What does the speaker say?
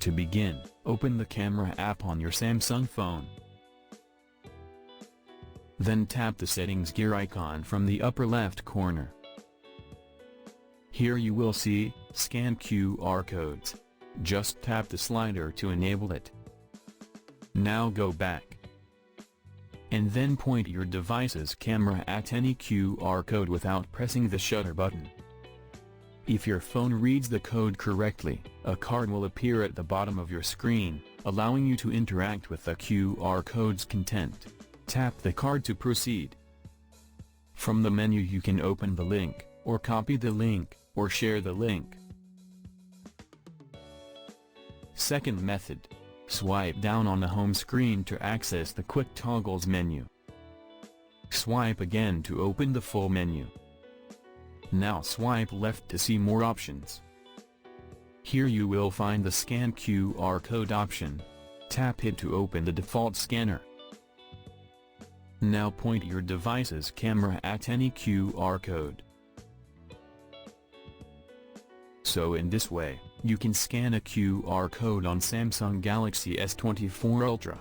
To begin, open the camera app on your Samsung phone. Then tap the settings gear icon from the upper left corner. Here you will see, scan QR codes. Just tap the slider to enable it. Now go back. And then point your device's camera at any QR code without pressing the shutter button. If your phone reads the code correctly, a card will appear at the bottom of your screen, allowing you to interact with the QR code's content. Tap the card to proceed. From the menu you can open the link, or copy the link, or share the link. Second method. Swipe down on the home screen to access the quick toggles menu. Swipe again to open the full menu. Now swipe left to see more options. Here you will find the Scan QR code option. Tap it to open the default scanner. Now point your device's camera at any QR code. So in this way, you can scan a QR code on Samsung Galaxy S24 Ultra.